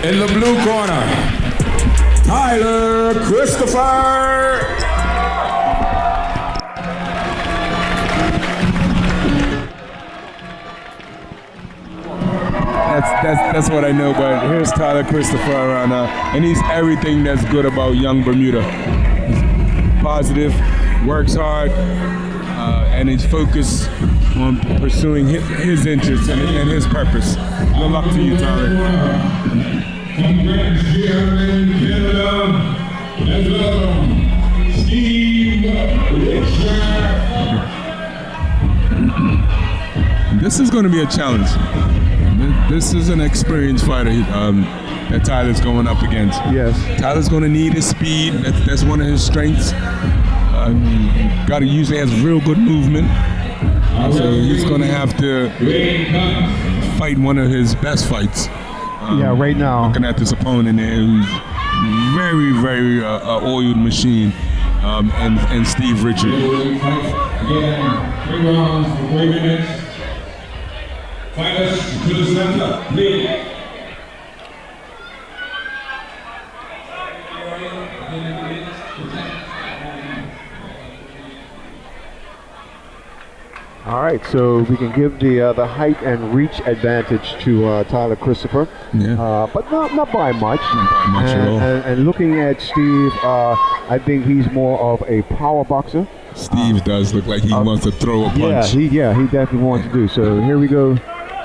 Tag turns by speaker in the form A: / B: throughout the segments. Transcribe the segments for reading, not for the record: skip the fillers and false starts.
A: In the blue corner, Tyler Christopher.
B: That's what I know, but here's Tyler Christopher, and he's everything that's good about young Bermuda. He's positive, works hard, and he's focused on pursuing his interests and his purpose. Good luck to you, Tyler.
A: Congrats, Chairman Canada, as well, Steve Wilshire.
B: This is going to be a challenge. This is an experienced fighter that Tyler's going up against.
C: Yes.
B: Tyler's going to need his speed. That's one of his strengths. Usually has real good movement. So he's going to have to fight one of his best fights.
C: Right now.
B: Looking at this opponent there, who's very, very oiled machine, and Steve Richard.
A: Again, 3 rounds for 3 minutes. Fighters to the center, please.
C: All right, so we can give the height and reach advantage to Tyler Christopher, but not by much.
B: Not by much at all.
C: And looking at Steve, I think he's more of a power boxer.
B: Steve does look like he wants to throw a punch.
C: He definitely wants to do. So here we go,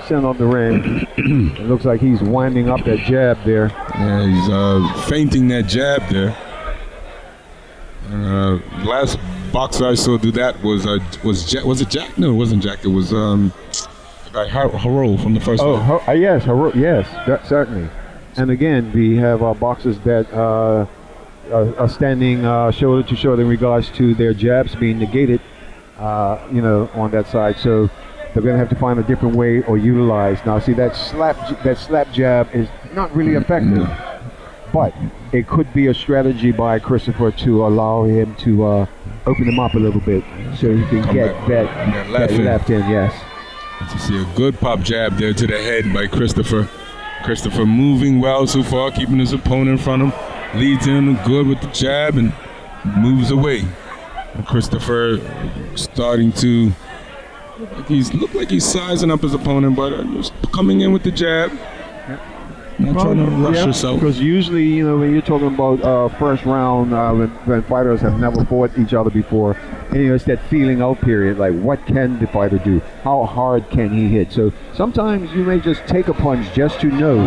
C: center of the ring. It looks like he's winding up that jab there.
B: Yeah, he's feinting that jab there. Last boxer I saw do that was it Jack? No, it wasn't Jack. It was Haro from the first one.
C: Yes, Haro, yes, certainly. And again, we have boxers that are standing shoulder to shoulder in regards to their jabs being negated, on that side. So they're going to have to find a different way or utilize. Now, see, that slap jab is not really effective, but it could be a strategy by Christopher to allow him to open him up a little bit so he can get that left in, yes.
B: You see a good pop jab there to the head by Christopher. Christopher moving well so far, keeping his opponent in front of him. Leads him good with the jab and moves away. And Christopher starting to look like he's sizing up his opponent, but just coming in with the jab. Not trying to rush yourself.
C: Because usually, when you're talking about first round, when fighters have never fought each other before, it's that feeling out period. Like, what can the fighter do? How hard can he hit? So sometimes you may just take a punch just to know.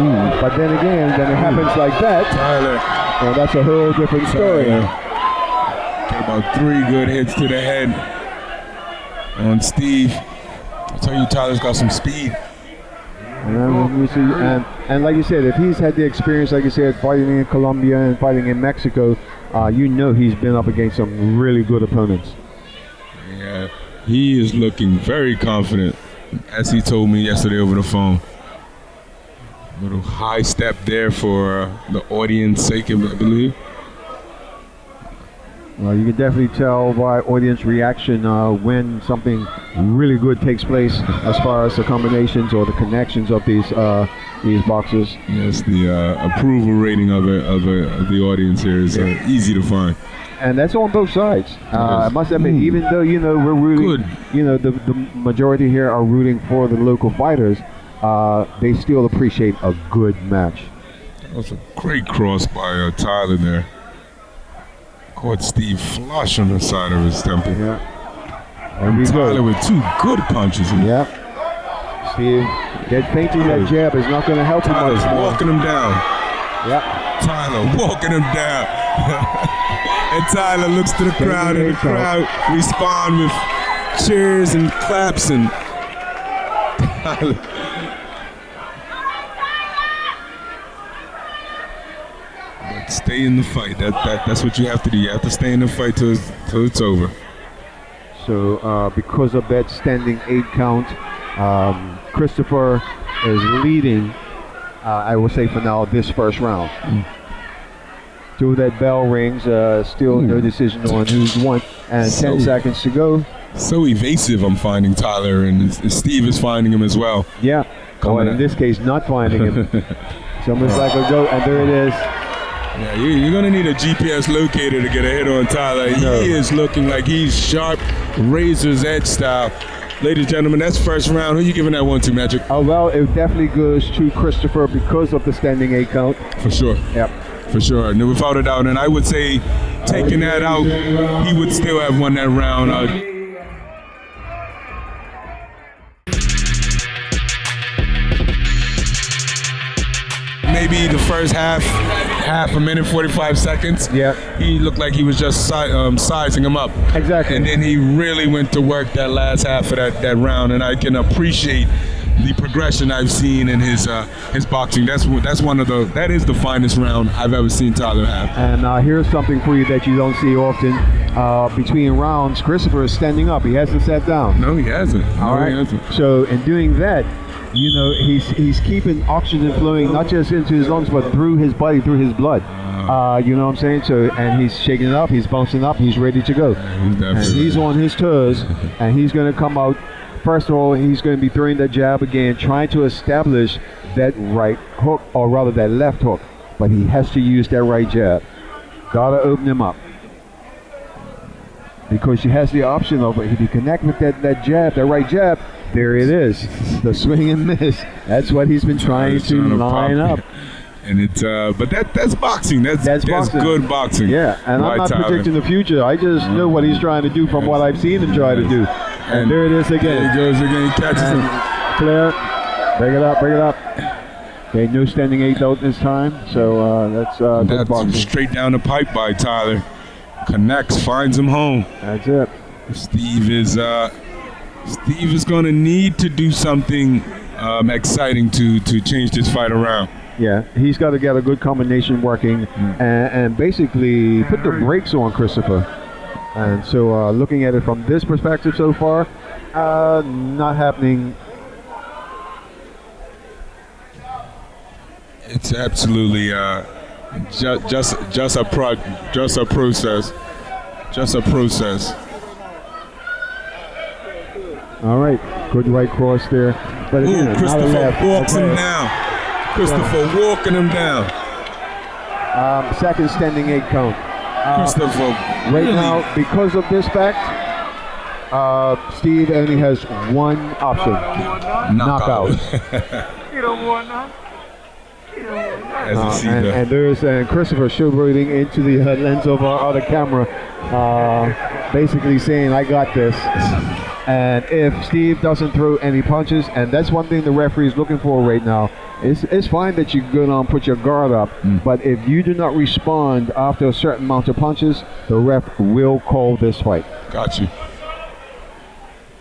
C: But then again, when it happens like that,
B: Tyler,
C: that's a whole different story.
B: Get about 3 good hits to the head on Steve. I tell you, Tyler's got some speed.
C: And like you said, if he's had the experience, like you said, fighting in Colombia and fighting in Mexico, he's been up against some really good opponents.
B: Yeah, he is looking very confident, as he told me yesterday over the phone. A little high step there for the audience sake, I believe.
C: Well, you can definitely tell by audience reaction when something really good takes place as far as the combinations or the connections of these boxers.
B: Yes, the approval rating of the audience here is easy to find.
C: And that's on both sides. I must admit, even though we're rooting, the majority here are rooting for the local fighters, they still appreciate a good match.
B: That was a great cross by Tyler there. Caught Steve flush on the side of his temple.
C: Yeah. And
B: Tyler with 2 good punches.
C: Yeah. Steve, feinting that jab is not going to help him much more.
B: Tyler's walking him down.
C: Yeah.
B: Tyler walking him down. And Tyler looks to the crowd, and the crowd respond with cheers and claps, and Tyler. Stay in the fight. That's what you have to do. You have to stay in the fight till it's over.
C: So because of that standing 8 count, Christopher is leading, I will say for now, this first round. Till that bell rings, still no decision on who's won, and 10 seconds to go.
B: So evasive, I'm finding Tyler, and Steve is finding him as well.
C: Yeah. Well, in this case, not finding him. It's almost like a goat, and there it is.
B: Yeah, you're going to need a GPS locator to get a hit on Tyler.
C: No.
B: He is looking like he's sharp, razor's edge style. Ladies and gentlemen, that's first round. Who you giving that one to, Magic?
C: Oh, well, it definitely goes to Christopher because of the standing 8 count.
B: For sure.
C: Yep.
B: For sure. No, without a doubt. And I would say, taking that out, he would still have won that round. Maybe the first half a minute, 45 seconds.
C: Yeah.
B: He looked like he was just sizing him up.
C: Exactly.
B: And then he really went to work that last half of that round, and I can appreciate the progression I've seen in his boxing. That is the finest round I've ever seen Tyler have.
C: And here's something for you that you don't see often. Between rounds, Christopher is standing up. He hasn't sat down.
B: No, he hasn't.
C: All right.
B: He hasn't.
C: So in doing that, you know, he's keeping oxygen flowing not just into his lungs but through his body, through his blood. You know what I'm saying? So, and he's shaking it up, he's bouncing up, he's ready to go. And he's on his toes, and he's going to come out. First of all, he's going to be throwing that jab again, trying to establish that right hook, or rather that left hook. But he has to use that right jab. Got to open him up. Because he has the option of, if you connect with that jab, that right jab, there it is. The swing and miss. That's what he's been trying to line up.
B: And it's but that's boxing. That's
C: boxing.
B: Good boxing.
C: Yeah, and I'm not predicting the future. I just know what he's trying to do from what I've seen him try to do. And there it is again.
B: There he goes again. He catches him.
C: Clear. Break it up. Okay, no standing 8 out this time. So that's good boxing.
B: Straight down the pipe by Tyler. Connects, finds him home.
C: That's it.
B: Steve is going to need to do something exciting to change this fight around.
C: Yeah, he's got to get a good combination working and basically put the brakes on Christopher. And so looking at it from this perspective so far, not happening.
B: It's absolutely just a process.
C: All right, good right cross there. But again,
B: Christopher walks him down. Christopher walking him down.
C: Second standing 8 count.
B: Christopher.
C: Right now, because of this fact, Steve only has one option. Knockout.
D: You don't want none.
C: And there's Christopher showboating into the lens of our other camera, basically saying, I got this. And if Steve doesn't throw any punches, and that's one thing the referee is looking for right now, it's fine that you go down and put your guard up, but if you do not respond after a certain amount of punches, the ref will call this fight.
B: Got you.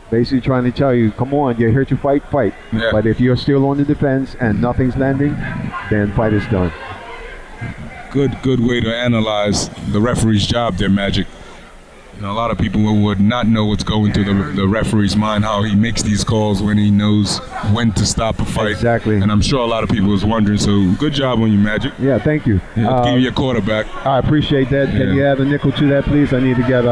C: Basically trying to tell you, come on, you're here to fight.
B: Yeah.
C: But if you're still on the defense and nothing's landing, then fight is done.
B: Good way to analyze the referee's job there, Magic. You know, a lot of people would not know what's going through the referee's mind, how he makes these calls when he knows when to stop a fight.
C: Exactly.
B: And I'm sure a lot of people was wondering, so good job on you, Magic.
C: Yeah, thank you.
B: Yeah, give you your quarterback.
C: I appreciate that. Can you add a nickel to that, please? I need to get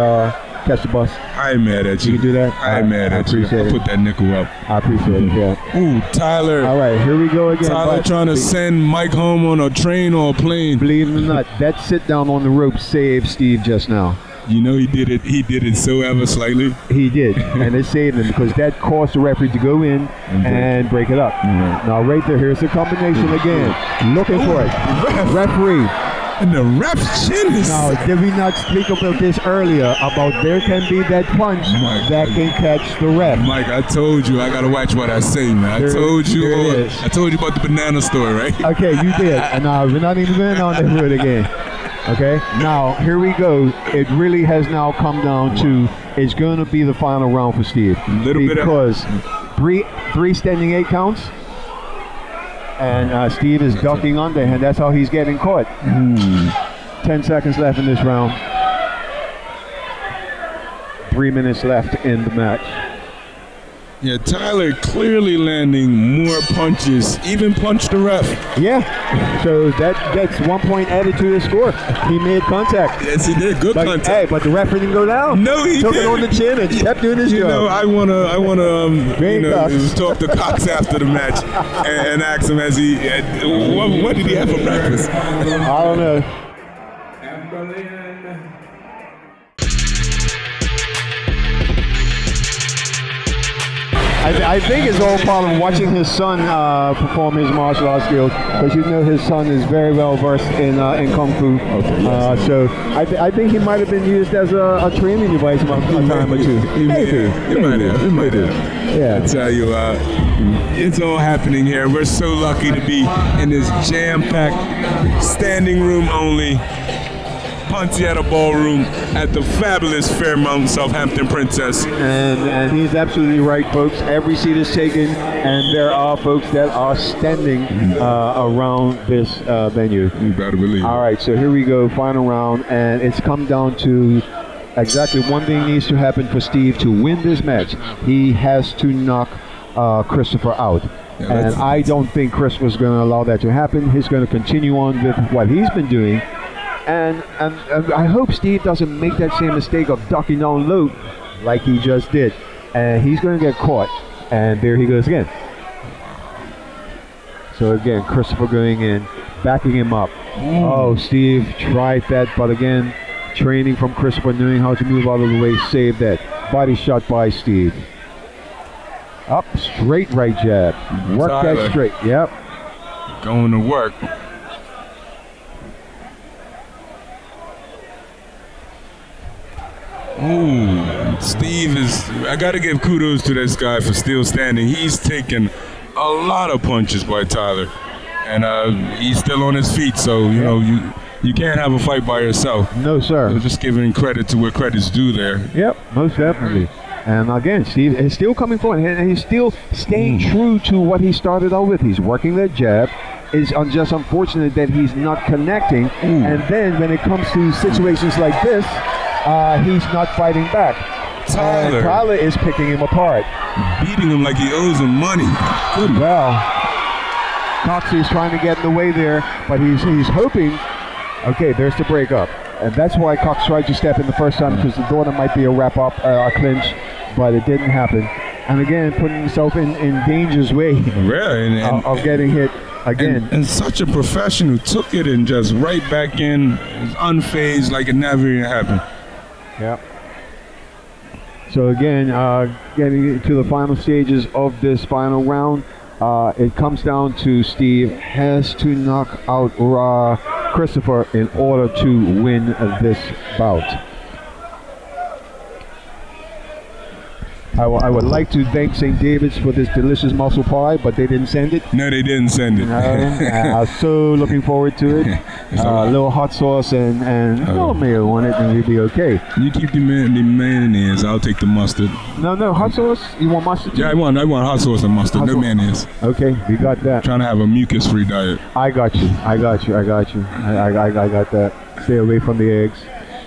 C: catch the bus.
B: I ain't mad at you.
C: You can do that?
B: I ain't mad at you.
C: Appreciate it.
B: Put that nickel up.
C: I appreciate it, yeah.
B: Ooh, Tyler.
C: All right, here we go again.
B: Tyler trying to send Mike home on a train or a plane.
C: Believe it or not, that sit down on the rope saved Steve just now.
B: You know he did it so ever slightly.
C: He did, and it saved him because that caused the referee to go in and break it up. Now right there, here's the combination again. Looking for it. Referee.
B: And the ref's chin is...
C: Now, did we not speak about this earlier, about there can be that punch that can catch the ref?
B: Mike, I told you I gotta watch what I say, man. I told you about the banana store, right?
C: Okay, you did. And we're not even going on that road again. Okay, now here we go. It really has now come down to it's going to be the final round for Steve. Because three standing 8 counts. And Steve is ducking underhand. That's how he's getting caught. 10 seconds left in this round. 3 minutes left in the match.
B: Yeah, Tyler clearly landing more punches, even punched the ref.
C: Yeah, so that's 1 point added to his score. He made contact.
B: Yes, he did. Good contact.
C: Hey, but the ref didn't go down.
B: No, he
C: took it
B: didn't.
C: on the chin and kept doing his job.
B: You know, I wanna,
C: Cox.
B: talk to Cox after the match and ask him what did he have for breakfast?
C: I don't know. I think it's all part of watching his son perform his martial arts skills, because you know his son is very well versed in Kung Fu. So I think he might have been used as a training device a time or two.
B: He might have.
C: Yeah.
B: I tell you, it's all happening here. We're so lucky to be in this jam-packed standing room only Pontiac Ballroom at the fabulous Fairmount Southampton Princess.
C: And he's absolutely right, folks. Every seat is taken, and there are folks that are standing around this venue.
B: You better believe it.
C: All right, so here we go, final round, and it's come down to exactly one thing needs to happen for Steve to win this match. He has to knock Christopher out.
B: Yeah,
C: and I don't think Christopher's going to allow that to happen. He's going to continue on with what he's been doing. And I hope Steve doesn't make that same mistake of ducking down low like he just did. And he's going to get caught. And there he goes again. So again, Christopher going in, backing him up. Oh, Steve tried that, but again, training from Christopher, knowing how to move out of the way, saved that. Body shot by Steve. Up, straight right jab. Work
B: Tyler.
C: that straight. Yep.
B: Going to work. Ooh, Steve I gotta give kudos to this guy for still standing. He's taken a lot of punches by Tyler, and he's still on his feet. So you know you can't have a fight by yourself.
C: No, sir.
B: So just giving credit to where credit's due there.
C: Yep, most definitely. And again, Steve is still coming forward, and he's still staying true to what he started out with. He's working that jab. It's just unfortunate that he's not connecting. And then when it comes to situations like this, he's not fighting back. Tyler is picking him apart.
B: Beating him like he owes him money. Good.
C: Well, Cox is trying to get in the way there, but he's hoping. Okay, there's the breakup. And that's why Cox tried to step in the first time, because the thought it might be a wrap-up, a clinch, but it didn't happen. And again, putting himself in danger's way of getting hit again.
B: And such a professional, took it and just right back in, unfazed, like it never even happened.
C: Yep. So again, getting to the final stages of this final round, it comes down to Steve has to knock out Christopher in order to win this bout. I would like to thank St. David's for this delicious mussel pie, but they didn't send it.
B: No, they didn't send it.
C: I was so looking forward to it. A little hot sauce and a little mayo on it, and we'd be okay.
B: You keep the mayonnaise. I'll take the mustard.
C: No, hot sauce? You want mustard too?
B: Yeah, I want hot sauce and mustard. No mayonnaise.
C: Okay, we got that.
B: Trying to have a mucus-free diet.
C: I got you. I got that. Stay away from the eggs.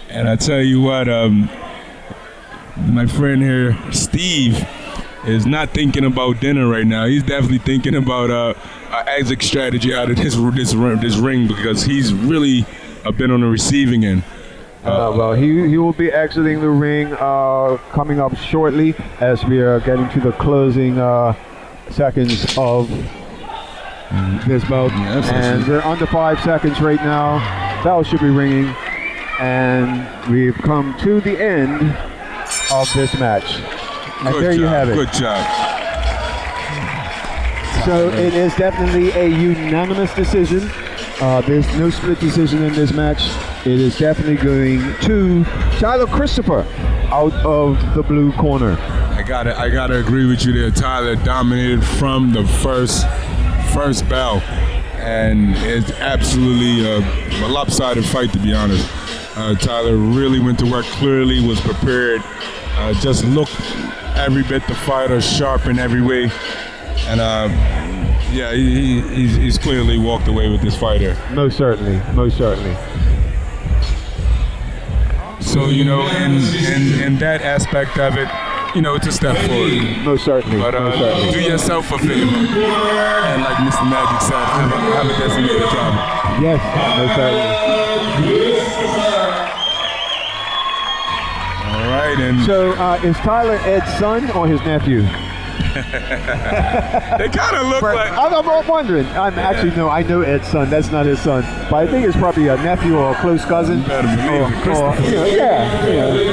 B: And I tell you what, my friend here, Steve, is not thinking about dinner right now. He's definitely thinking about an exit strategy out of this ring, because he's really been on the receiving end.
C: Well, he will be exiting the ring coming up shortly, as we are getting to the closing seconds of this bout. And we're under 5 seconds right now. Bell should be ringing, and we've come to the end of this match. And
B: Good
C: there
B: job.
C: you have it.
B: Good job.
C: So it is definitely a unanimous decision. There's no split decision in this match. It is definitely going to Tyler Christopher out of the blue corner.
B: I gotta agree with you there. Tyler dominated from the first bell, and it's absolutely a lopsided fight, to be honest. Tyler really went to work, clearly was prepared, just looked every bit the fighter, sharp in every way, and he's clearly walked away with this fighter.
C: Most certainly.
B: So, you know, in that aspect of it, you know, it's a step forward.
C: Most certainly.
B: But
C: most certainly.
B: do yourself a favor, and like Mr. Magic said, have a designated driver.
C: Yes, most certainly.
B: All right, and
C: So is Tyler Ed's son or his nephew?
B: they kind of look like.
C: I'm wondering. I know Ed's son. That's not his son. But I think it's probably a nephew or a close cousin.
B: You better believe it, Christopher.
C: yeah.